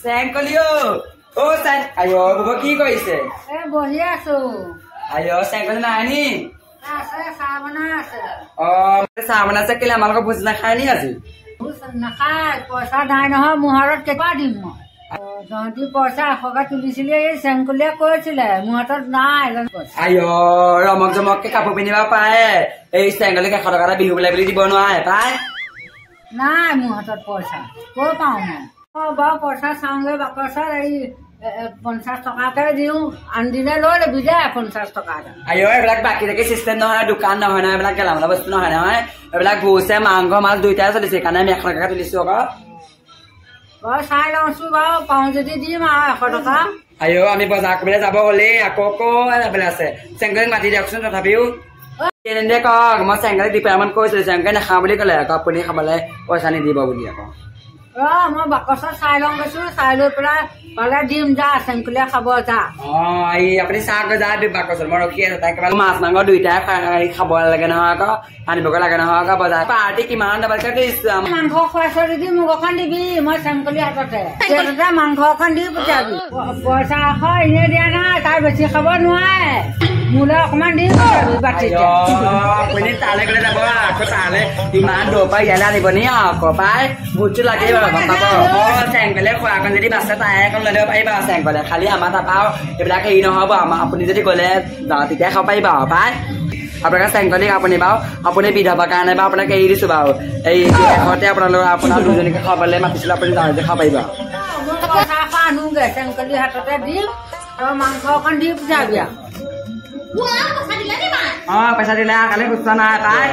চেংকলিও ও চেং আইও বাবা কি কইছে এ বহি আছো আইও চেংকলি নাই নি আছে চাহ বনাই আছে অ চাহ বনাইছে কেলে আমালোক ভোজ নাখাই নি আজি ভোজ নাখায় পইচা নাই নহয় মুহাৰত কেইবা দিম মই তহঁতি পইচা 100 তুলিছিলি এই চেংকলিয়ে কৈছিলে মোৰ হাতত নাই আইও ৰমক জমককে কাপোৰ পিন্ধিব পাৰে এই চেংকলিক 100 টকা বিহু বোলে বুলি দিব নোৱাৰে পাই নাই মোৰ হাতত পইচা কৈ পাওঁ মই বাৰু পইচা চাওঁগে বাকচত এই 50 টকাকে দিওঁ আনদিনে লৈ ল'বি দে 50 টকা আইও এইবিলাক বাকী থাকি চিষ্টেম নহয় দোকান নহয় নহয় এইবিলাক গেলামালৰ বস্তু নহয় নহয় এইবিলাক ভোজে মাংস মাছ দুইটাই চলিছে সেইকাৰণে আমি 100 টকা তুলিছো আকৌ বাৰু চাই লওঁচোন বাৰু পাওঁ যদি দিম আৰু 100 টকা আইও আমি বজাৰ কৰিবলৈ যাব হ'লে আকৌ যাবলৈ আছে চেংকলিক মাতি দিয়কচোন তথাপিও এনেদে কওক মই চেংকলিক দুপৰীয়ামান কৈছিলো চেংকলি নাখাওঁ বুলি ক'লে আকৌ আপুনি খাবলৈ পইচা নিদিব বুলি আকৌ মই বাকচত চাই লওঁ গৈছো চাই লৈ পেলাই পালে দিম যা চেংকলিয়ে খাব যা এই আপুনি চাহ যা বাকচত মই ৰখি আছো তাকে মাছ মাংস দুইটাই খাব লাগে নহয় আকৌ আনিবগৈ লাগে নহয় আকৌ বজাৰ পাৰ্টি কিমান দাবাৰকে দিছো মাংস খুৱাইছ যদি মোক অকণ দিবি মই চেংকলি হাততে মাংস অকণ দি পঠিয়াবি পইচা এনেই দিয়া নাই তাই বেছি খাব নোৱাৰে মোলৈ অকমান দি পঠিয়াবি বাটিতে আপুনি তালৈ গ'লে যাব আকৌ তালৈ ইমান দূৰৰ পৰা ইয়ালৈ আনিব নি আকৌ পাই ভোজটো লাগেই বাৰু গম পাব চেংকলে খোৱাকণ যদি বাছে তাই এখন লৈ দিব পাৰিবা চেংকলে খালি আমাৰ তাৰপৰা এইবিলাক হেৰি নহ'ব আপুনি যদি গ'লে তেতিয়া খাব পাৰিবা পাই আপোনালোকে চেংকলিক আপুনি বাৰু আপুনি বিধৱাৰ কাৰণে বাৰু আপোনাক এৰি দিছো বাৰু এই এশতে আপোনাৰ দুজনীকে খাবলৈ মাতিছিলো আপুনি তাতে খাব পাৰিব আনোগে চেংকলি হাততে দিম আৰু মাংস অকণ দি পঠিয়াবি পইচা দিলে কালি খুচুৰা নাই পাই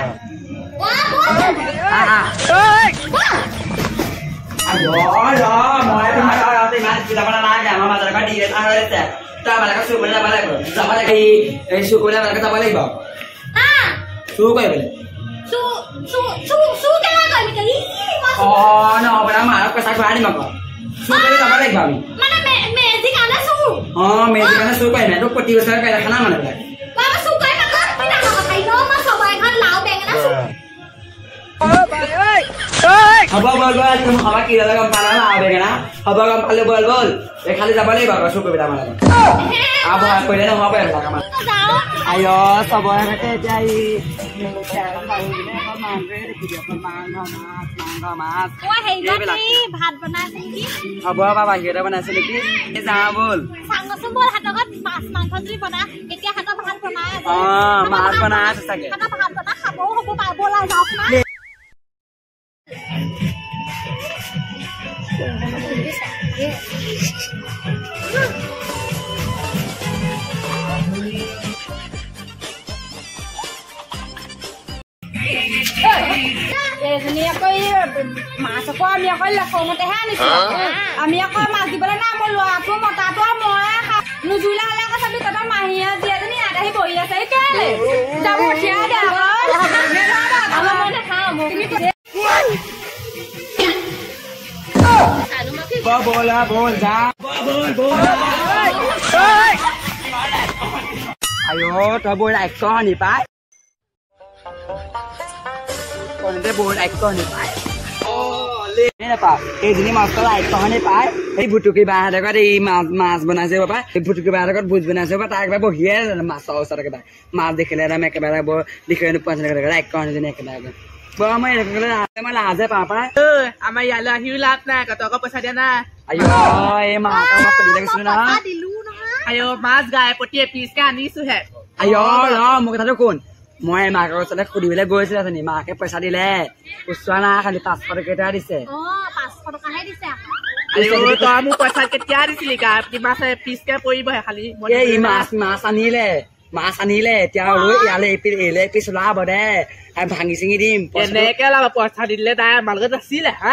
মাৰক পইচা ঘূৰাই দিম আকৌ চুৰ কৰি যাব লাগিব আমি মেজিক কাৰণে চুৰ কৰিম এইটো প্ৰতি বছৰে কাৰখানা মানুহবিলাক হ'ব বল বল খাবা কি গম পালা না বেঙেনা হ'ব গম পালো বল বল এই খালি যাব লাগিব আকৌ চুৰ কৰিবা আমাৰ লগত ভয় কৰিলে নহ'ব এইবিলাক আমাৰ আইও চবৰে সৈতে এতিয়া হ'ব বা বাহিৰতে বনাইছে নেকি যাওঁ বল মাছ বনাই আছে চাগে এজনী আকৌ মাছ আকৌ আমি আকৌ লেখমতেহে আনিছো আমি আকৌ মাছ দিবলৈ নাই মোৰ ল'ৰাটো মতাটো আৰু মই নুজুৰিলে হ'লে আকৌ চাবি তহঁতৰ মাহীয়ে জীয়াজনী ইয়াত আহি বহি আছে কেলে যাব উঠিয়াই দে বল যা আইও তই বল 100 নি পাই বহুত 100 নি পায় এইজনী মাছটো 100 নি পায় এই ভুটুকি বাহঁত আগত এই মাছ বনাইছে বাবা এই ভুটুকি বাহঁত আগত ভোজ বনাইছে বাবা তাক একেবাৰে বহিয়ে মাছৰ ওচৰত একেবাৰে মাছ দেখিলে একদম একেবাৰে বৰ দেখিলে নোপোৱা 100 একেবাৰে মই মই লাজে পাওঁ পাই আমাৰ ইয়ালৈ আহিও লাভ নাই তই পইচা দিয়া নাই এই মাছ লাগিছিলো নহয় আইও মাছ গাই প্ৰতি পিচকে আনিছোহে মোৰ কথাটো শুন মই মাকৰ ওচৰতে সুধিবলৈ গৈছিলো অথনি মাকে পইচা দিলে খুচুৰা নাই খালি 500 টকা দিছে তই মোক পইচা কেতিয়া দিছিলি মাছ পিচকে পৰিবহে খালি এই মাছ আনিলে এতিয়া ইয়ালে এপিচ ওলাব দে ভাঙি চিঙি দিম এনেকে ওলাব পইচা দি দিলে তাই আমাৰ লগত আছিলে হা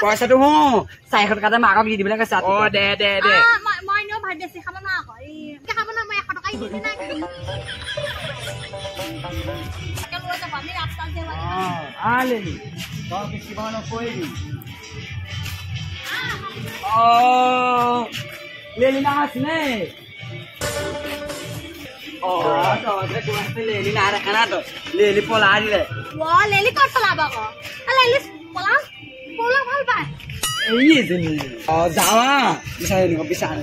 পইচাটো 400 টকাতে মাকক দি দিবলৈ কৈছে দে দে দে Lelina hasne. Leli nara kana to. Leli pola dile. Wah, Leli kok pola ba ko? Leli pola bhal ba. এই এজনী যাওয়া বিচাৰি নিব বিচাৰি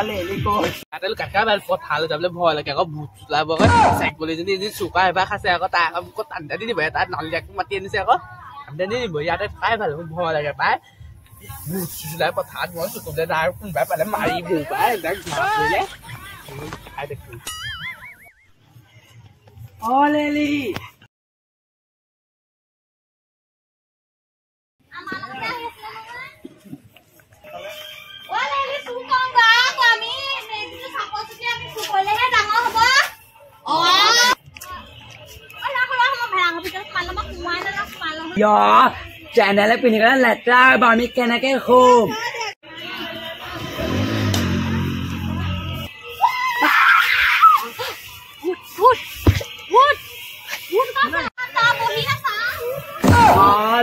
লেলি কয় তাতে কাকা ভাল পথাৰলৈ যাবলৈ ভয় লাগে আকৌ ভূত ওলাব আকৌ চাইকলিজনী এজনী চুকা এবাৰ খাইছে আকৌ তাই আকৌ টান্দা দি দিব তাত নলীয়াকৈ মাতি আনিছে আকৌ টান্দা দি দিব ইয়াতে খাই ভাল ভয় লাগে পাই ভূত ওলাই পথাৰত মই চকুতে তাৰ কোনোবাই পালে মাৰিব পাই একদম মাৰিলে খাই দেখো লেলি চেনেলে পিন্ধি গ'লে লেতেৰা হ'ব আমি কেনেকে শুম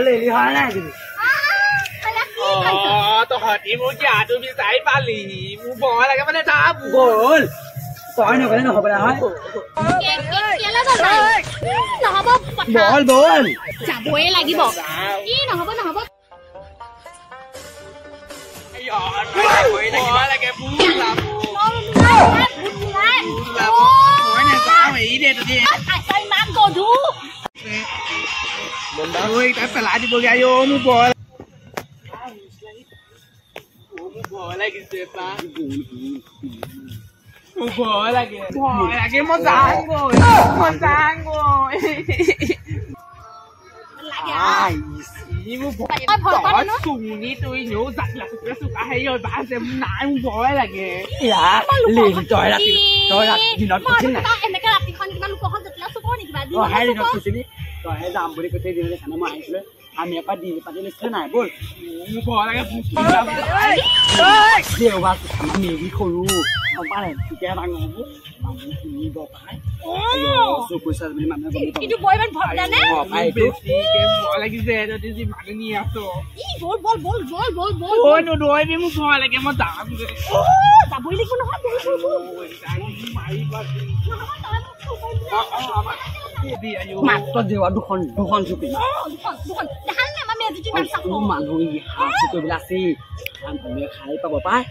লেলি হয় নাই তহঁতি মোৰ জীয়াটো বিচাৰি পালি মোৰ ভয় লাগে মানে তাৰ বল তই নগ'লে নহ'ব নহয় বল বল যাবই লাগিব কি নহ'ব নহ'ব ভয় লাগে ভূত ওলাব মই নাযাওঁ এৰি দে তহঁতি ইমান গধু তাই পেলাই দিবগৈ আই মোৰ ভয় ভয় লাগিছে পা ভয় লাগে মই যাওঁগৈ চুঙি তুই নিও জাকলা কুকুৰা চুকা হেৰি হয় বাছে নাই মোৰ ভয় লাগে তই ৰাতি দিনত কৈছিল নাই এনেকে ৰাতিখন কিমান লোকখন জটিলা চুকৰ নেকি দিনত কৈছিলি তইহে যাম বুলি কৈছে দিনলে খানা মই আহিছিলো আমি এবাৰ দিন পাতি লৈছিলো নাই ব'ল মোৰ ভয় লাগে আমাৰ মেগী সৰু গম পালে তেতিয়া ডাঙৰ হ'ব মানুহ শুনিব পায় চকু চাই বুলি মানুহে গম পাব কিন্তু বই ইমান ভয় জানে ভয় লাগিছে তহঁতি যি মানুহ নি আছ বল মোৰ ভয় লাগে মই যাওঁগৈ যাবই লাগিব নহয় মাত্ৰ দেৱা দুখন চকী মানুহ কৰিবলৈ আছে মানুহে খাই পাব পায়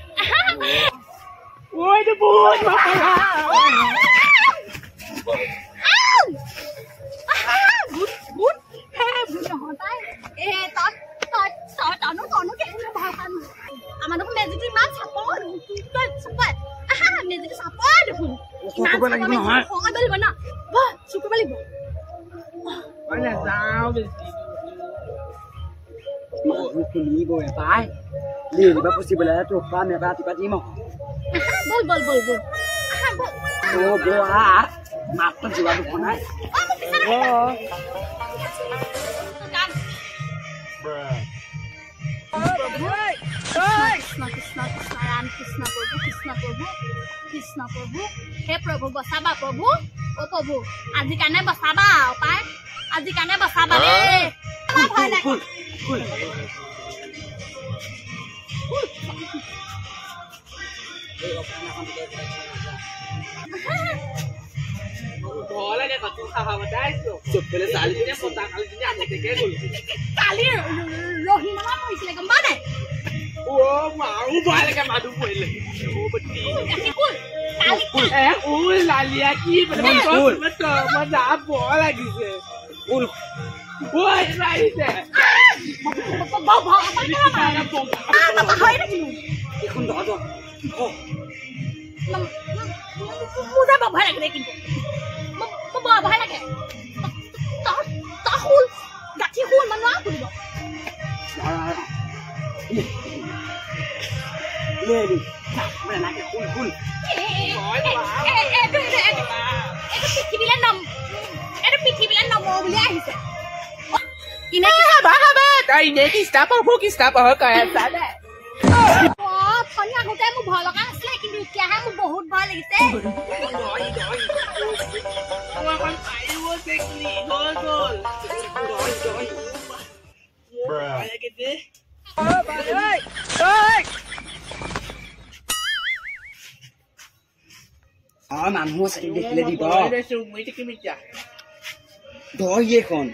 মানুহ শুনিবই পায় লিবা পুচিবলৈ তোৰ পৰা মেবা ৰাতিপুৱা দিম মাত্ৰ যোৱা দুখন নাই কৃষ্ণ প্ৰভু হে প্ৰভু বচাবা প্ৰভু অ প্ৰভু আজি কাৰণে বচাবা পাই আজি কাৰণে বচাবা দেই ভয় লাগে কত খাবা বতাইছো চুপলে চালিনে পতা কালিনে আনতে কে গল কালি ৰহিমা কৈছিলে গম পা নাই ও মাউ ভয় লাগে মাদু পইলে ও বটি ও লালিয়া কি মানে মই যা ভয় লাগিছে ও ৰাইছে এখন দহ মুজা ভয় লাগে কিন্তু ভয় লাগে শুল গাঠি শুল মানুহ খুলিব পৃথিৱীলৈ নমো বুলি আহিছে আহোঁতে মোৰ ভয় লগা আছিলে কিন্তু এতিয়াহে মোৰ বহুত ভয় লাগিছে মানুহ দেখিলে দিব ধৰি এখন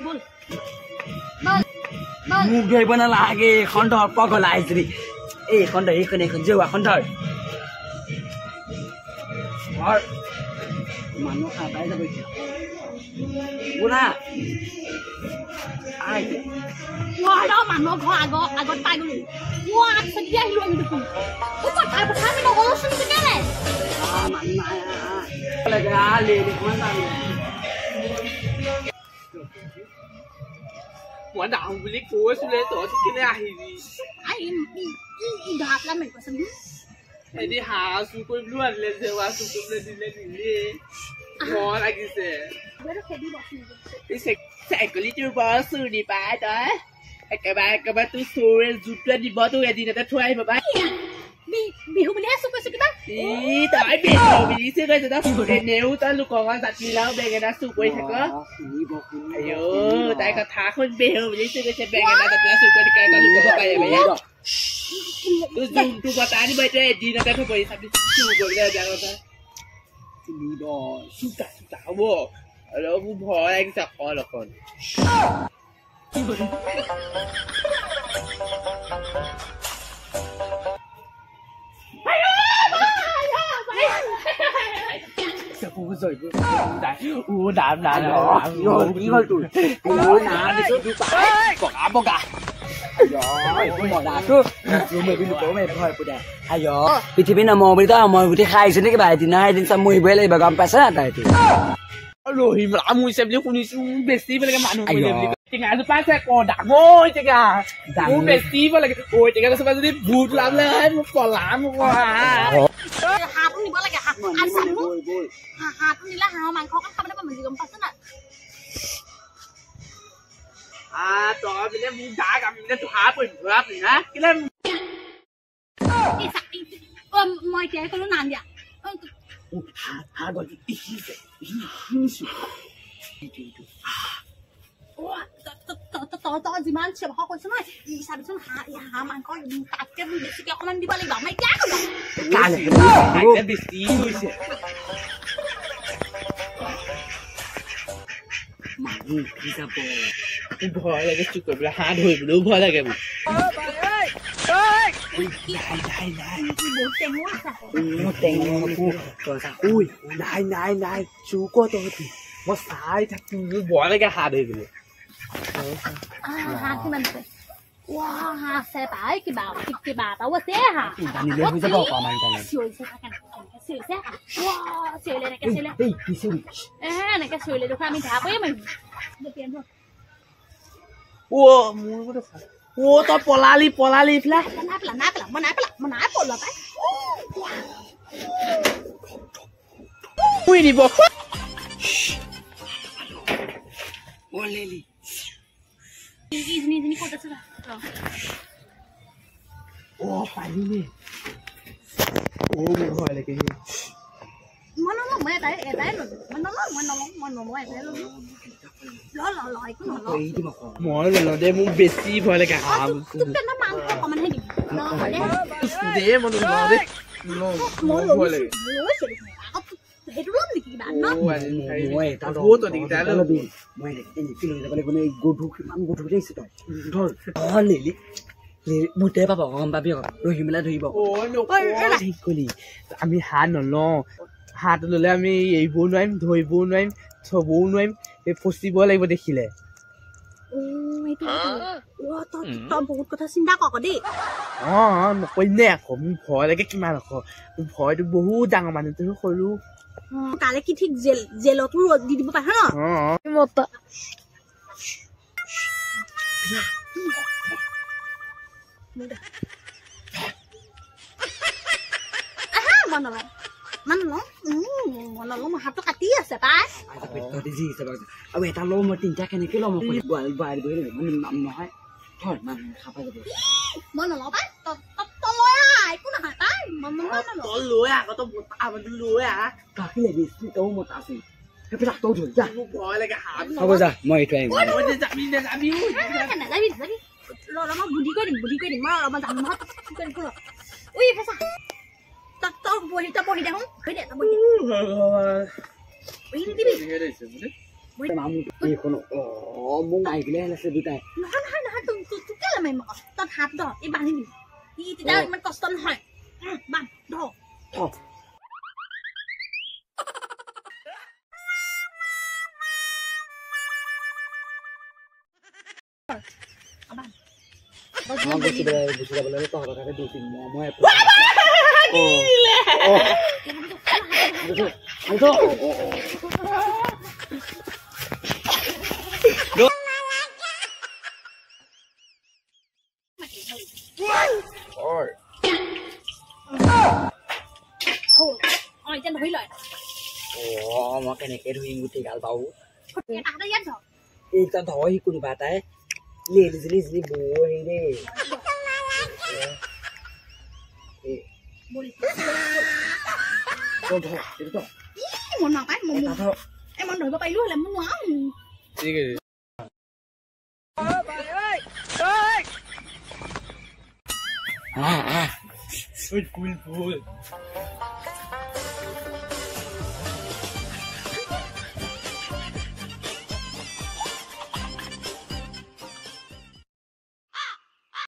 বল বল বল মোক ধৰিব নালাগে এখন ধৰ পগলা আহিছিলি এইখন ধৰ এইখন জেৱাখন ধৰ মানুহ খাবাই যাব এতিয়া বোলা মানুহৰ ঘৰ আগত পাই গলো মই আগচি আহিলো আমি দেখোন তাৰ কথা আমি নগলোচোন কেলে মই ডাঙৰ বুলি কৈছিলে তই কেনে আহিবি এদি হাঁহ চুৰ কৰিবলৈ আনিলে জেৱা চুৰ কৰিবলৈ দিলে নিলে ভয় লাগিছে চাইকলি তোৰ বৰ চুৰি পাই তই একেবাৰে তোৰ চোৰে জোতটোৱে দিব তোৰ এদিনতে থৈ আহিব পাই বিহু বুলিহে চুৰ কৰিছো কিবা তই বিহু বুলি চুৰ কৰিছ তই এনেও তই লোকৰ জাতিলাও বেঙেনা চুৰ কৰি থাক আইঅ তাই কথা শুন বিহু বুলি চুৰ কৰিছে বেঙেনা জাতিলাও চুৰ কৰি থাকে লোকৰ পাৰিব তোৰ জোনটো বতাহ দিব এতিয়া এদিনতে থৈ পৰি চাবি চুৰ কৰিলে যা কথা চুটা হ'ব আৰু মোৰ ভয় লাগিছে অকণ পৃথিৱী নমৰো বুলি তই অমৰ গুটি খাই আহিছো নেকি বা এদিন এদিন চব মৰিবই লাগিব গম পাইছ না তাই ৰহিম মৰিছে বুলি শুনিছো বেছি লাগে মানুহ টেঙাটো পাইছে ডাঙৰ টেঙা মোৰ বেচিব লাগে ঐ টেঙা চবা যদি ভূত ওলাবলৈ হয় মোক পলাম হাঁহটো নিব লাগে হাঁহটো নিলে হাঁহৰ মাংস অকণ খাবলৈ পাম গম পাইছ না তই বোলে মোক ডাক আমি বোলে ধৰা পৰিম হা কেলে মই এতিয়াই ক'লো নাম দিয়া তই যিমান চেৱক কৈছ নহয় চাবিচোন হাঁহ মাংস তাতকে বেছিকে অকণমান দিব লাগিব মই এতিয়া বেছি হৈছে ভয় লাগে চুৰ কৰিবলৈ হাঁহ ধৰিবলৈও ভয় লাগে মোক নাই চুৰ কৰ তহঁতি মই চাই থাকো মোৰ ভয় লাগে হাঁহ ধৰিবলৈ হাঁহ কিমান আছে হাঁহ আছে তাই কিবা এটাও আছে হাঁহ এনেকে চিঞৰিলে দেখোন আমি ধৰা কৰিয়ে মাৰিম তই পলালি পেলাই নাই পলোৱা পাই শুই দিব ইজনী ক'ত আছে পাৰিলে মোৰ ভয় লাগে মই নলওঁ মই এটাই ল'লো মই নলওঁ এটাই ল'লো একো নলওঁ মই নলওঁ দে মোক বেছি ভয় লাগে হাঁহ মাংস অকণমানহে দিম দে মই নলওঁ দে ভয় লাগে সেইটো ল'ম নেকি কিবা মোতে পাব গম পাবি ৰহি মেলা ধৰিব আমি হাঁহ নলওঁ হাঁহটো ল'লে আমি এৰিবও নোৱাৰিম ধৰিবও নোৱাৰিম থবও নোৱাৰিম ফচিব লাগিব দেখিলে তই বহুত কথা চিন্তা কৰ দেই নকৰিলে আকৌ মোৰ ভয় লাগে কিমান আকৌ মোৰ ভয়টো বহুত ডাঙৰ মানুহটো সৰু কালে কি ঠিক জেলতো দি দিব পাৰে মই হাতটো কাটি আছে পাই আৰু এটা লওঁ মই তিনিটা কেনেকে ল'ম নহয় খাবা যাব মই নলওঁ পাই তই লৈ আহ একো নহয় পাই তই লৈ আহ তই লৈ আহ কাকিলে বেছি তও মতা আছে সেইবিলাক তও ধৰি যা মোৰ ভয় লাগে হ'ব যা মই এইটো আহিম নাযাবি মই বুদ্ধি কৰি দিম মই অলপমান যাম নহয় উই ফেঁচা তই বহি দেখোন মামু এইখন মোক মাৰি দিলে আছে দুটাই নহয় তোক কেলে মাৰিম আকৌ তই হাত ধৰ এই বান্ধি দিম ই তেতিয়া ইমান কষ্ট নহয় বান্ধ ধৰ গুচি যাবলৈ তহঁতৰ তাতে দুই তিনি মই এতিয়া ধৰি লয় মই কেনেকে ধৰিম গোটেই গাল পাওঁ তাহাঁতে ইয়াত ধৰ এইটা ধৰ সি কোনোবা এটাই লিজলি বৌ হেৰি দেই মন নাপায় মন ধৰিব পাৰিলো হ'লে মই নোৱাৰো ঠিক আছে ফুল